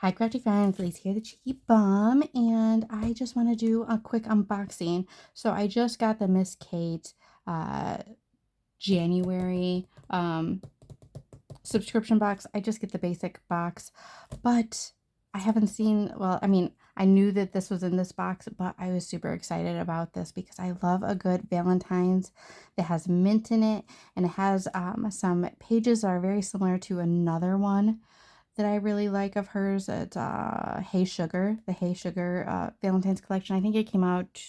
Hi, crafty friends. Lacey here, the cheeky bum, and I just want to do a quick unboxing. So I just got the Miss Kate uh, January subscription box. I just get the basic box, but I haven't seen. Well, I mean, I knew that this was in this box, but I was super excited about this because I love a good Valentine's that has mint in it, and it has some pages that are very similar to another one that I really like of hers. It's Hey Sugar, the Hey Sugar Valentine's collection. I think it came out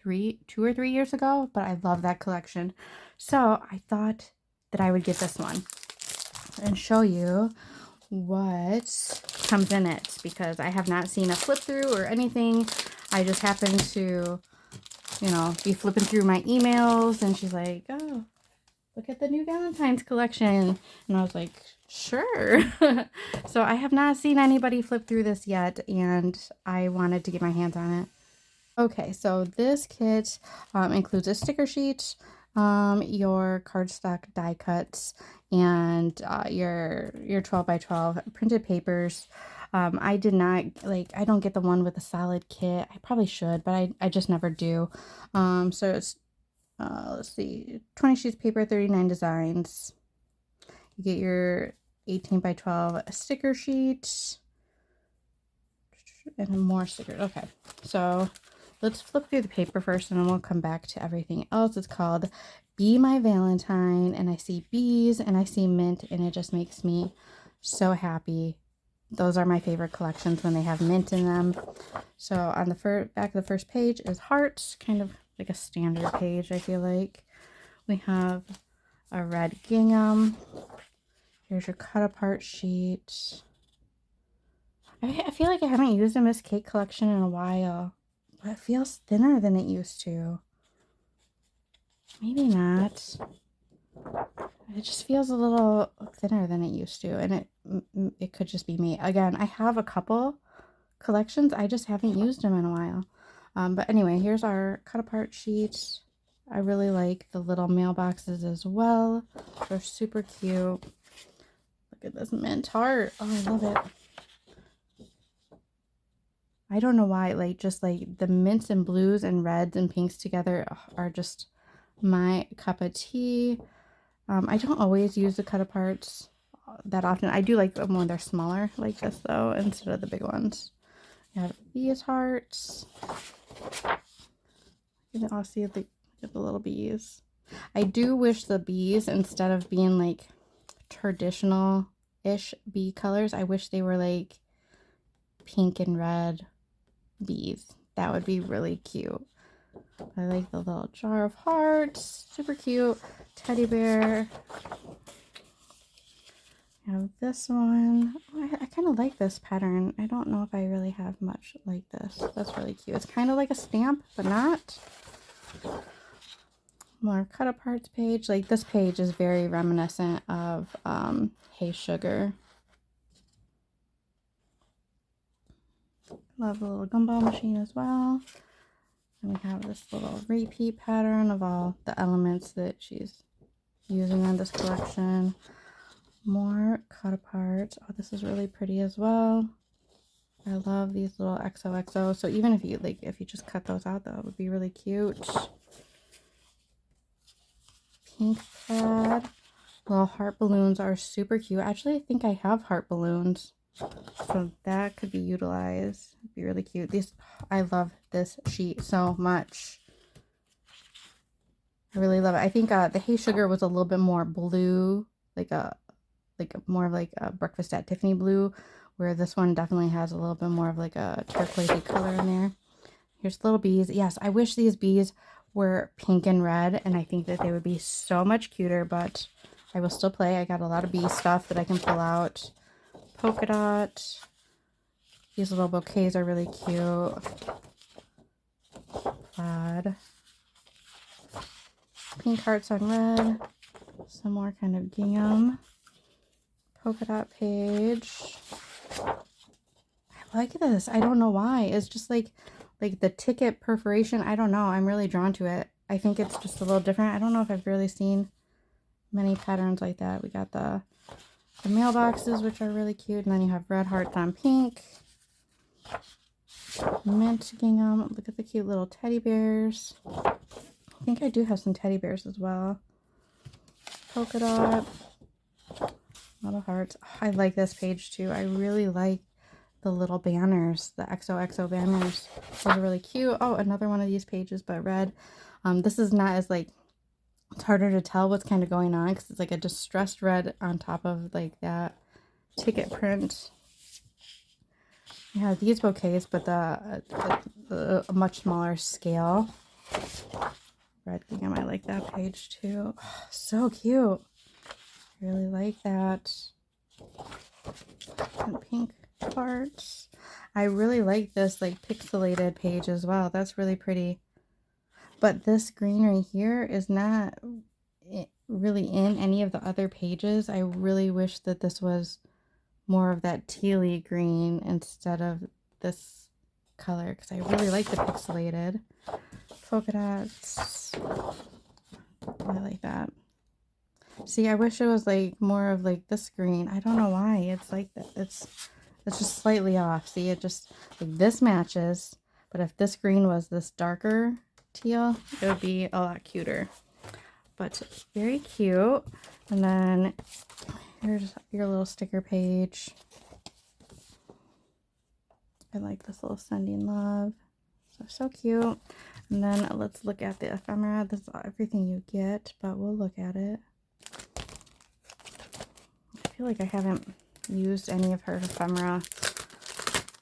2 or 3 years ago, but I love that collection. So I thought that I would get this one and show you what comes in it because I have not seen a flip through or anything. I just happened to, be flipping through my emails and she's like, oh, look at the new Valentine's collection. And I was like, sure. So I have not seen anybody flip through this yet, and I wanted to get my hands on it. Okay, so this kit includes a sticker sheet, your cardstock die cuts, and your 12 by 12 printed papers. I did not, I don't get the one with a solid kit. I probably should, but I just never do. So it's let's see, 20 sheets of paper, 39 designs. You get your 18 by 12 sticker sheet and more stickers. Okay, so let's flip through the paper first and then we'll come back to everything else. It's called Be My Valentine, and I see bees and I see mint, and it just makes me so happy. Those are my favorite collections when they have mint in them. So on the back of the first page is hearts, kind of like a standard page, I feel like. We have a red gingham. Here's your cut apart sheet. I feel like I haven't used a Miss Kate collection in a while, but it feels thinner than it used to. Maybe not. It just feels a little thinner than it used to, and it could just be me. Again, I have a couple collections. I just haven't used them in a while. But anyway, here's our cut apart sheet. I really like the little mailboxes as well. They're super cute. Look at this mint heart. Oh, I love it. I don't know why, just like the mints and blues and reds and pinks together are just my cup of tea. I don't always use the cut aparts that often. I do like them when they're smaller like this though, instead of the big ones. You have these hearts. You can all see the little bees. I do wish the bees, instead of being like traditional-ish bee colors, I wish they were like pink and red bees. That would be really cute. I like the little jar of hearts. Super cute. Teddy bear. I have this one. Oh, I kind of like this pattern. I don't know if I really have much like this. That's really cute. It's kind of like a stamp, but not. More cut aparts page. Like this page is very reminiscent of Hey Sugar. Love the little gumball machine as well. And we have this little repeat pattern of all the elements that she's using on this collection. More cut aparts. Oh, this is really pretty as well. I love these little XOXO. So even if you just cut those out, that would be really cute. Pink pad. Little heart balloons are super cute. Actually, I think I have heart balloons, so that could be utilized. It'd be really cute. I love this sheet so much. I really love it. I think the Hey Sugar was a little bit more blue, more of like a Breakfast at Tiffany blue, where this one definitely has a little bit more of like a turquoisey color in there. Here's little bees. Yes, I wish these bees were pink and red, and I think that they would be so much cuter, but I will still play. I got a lot of bee stuff that I can pull out. Polka dot. These little bouquets are really cute. Plaid. Pink hearts on red. Some more kind of gingham. Polka dot page. I like this. I don't know why. It's just like the ticket perforation. I don't know. I'm really drawn to it. I think it's just a little different. I don't know if I've really seen many patterns like that. We got the the mailboxes, which are really cute. And then you have red hearts on pink. Mint gingham. Look at the cute little teddy bears. I think I do have some teddy bears as well. Polka dot. Little hearts. Oh, I like this page too. I really like the little banners, the XOXO banners. Those are really cute. Oh, another one of these pages, but red. This is not as like, it's harder to tell what's kind of going on because it's like a distressed red on top of like that ticket print. You have these bouquets, but the much smaller scale. Red gingham, I like that page too. Oh, so cute. I really like that. And pink parts. I really like this like pixelated page as well. That's really pretty. But this greenery here is not really in any of the other pages. I really wish that this was more of that tealy green instead of this color because I really like the pixelated polka dots. I like that. See, I wish it was like more of like this green. I don't know why it's like that. It's just slightly off. See, it just like this matches, but if this green was this darker teal, it would be a lot cuter. But very cute. And then here's your little sticker page. I like this little sending love. So cute. And then let's look at the ephemera. This is everything you get, but we'll look at it. I feel like I haven't used any of her ephemera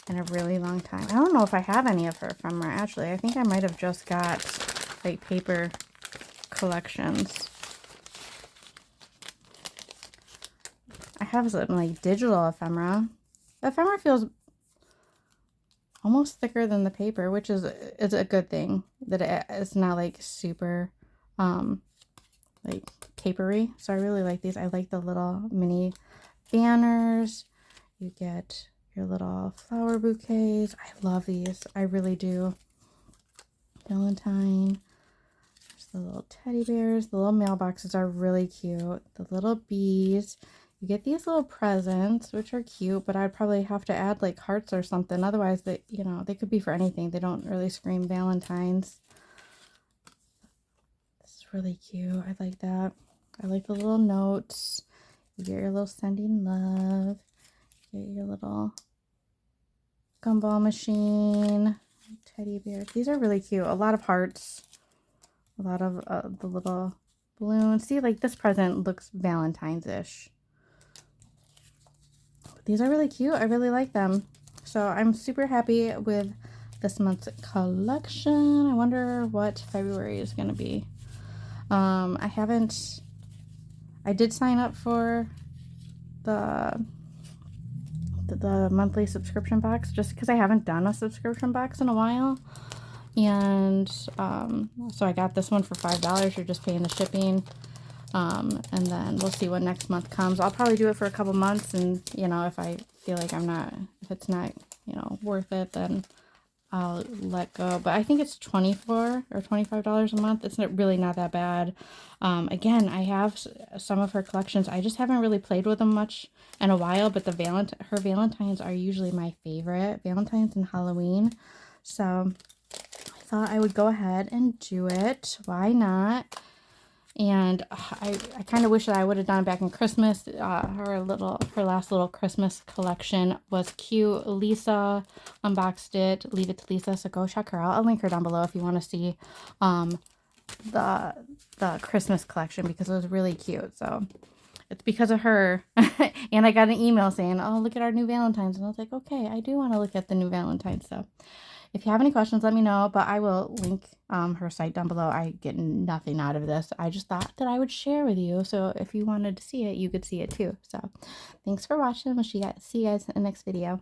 in a really long time. I don't know if I have any of her ephemera, actually. I think I might have just got like paper collections. I have some like digital ephemera. The ephemera feels almost thicker than the paper, which is a good thing, that it's not like super like papery. So I really like these. I like the little mini banners. You get your little flower bouquets. I love these. I really do. Valentine. There's the little teddy bears. The little mailboxes are really cute. The little bees. You get these little presents, which are cute, but I'd probably have to add like hearts or something. Otherwise, they, you know, they could be for anything. They don't really scream Valentine's. This is really cute. I like that. I like the little notes. You get your little sending love. You get your little gumball machine. Teddy bears. These are really cute. A lot of hearts. A lot of the little balloons. See, like this present looks Valentine's-ish. These are really cute. I really like them. So I'm super happy with this month's collection. I wonder what February is going to be. I did sign up for the monthly subscription box just because I haven't done a subscription box in a while. And so I got this one for $5. You're just paying the shipping. And then we'll see when next month comes. I'll probably do it for a couple months, and you know, if I feel like if it's not, you know, worth it, then I'll let go. But I think it's $24 or $25 a month. It's really not that bad. Again, I have some of her collections. I just haven't really played with them much in a while, but her Valentines are usually my favorite. Valentines and Halloween. So I thought I would go ahead and do it. Why not? And I kind of wish that I would have done it back in Christmas. Her last little Christmas collection was cute. Lisa unboxed it. Leave It to Lisa, so go check her out. I'll link her down below if you want to see the Christmas collection, because it was really cute. So it's because of her. And I got an email saying, oh, look at our new Valentines. And I was like, okay, I do want to look at the new Valentines. So if you have any questions, let me know, but I will link her site down below. I get nothing out of this. I just thought that I would share with you. So if you wanted to see it, you could see it too. So thanks for watching. We'll see you guys in the next video.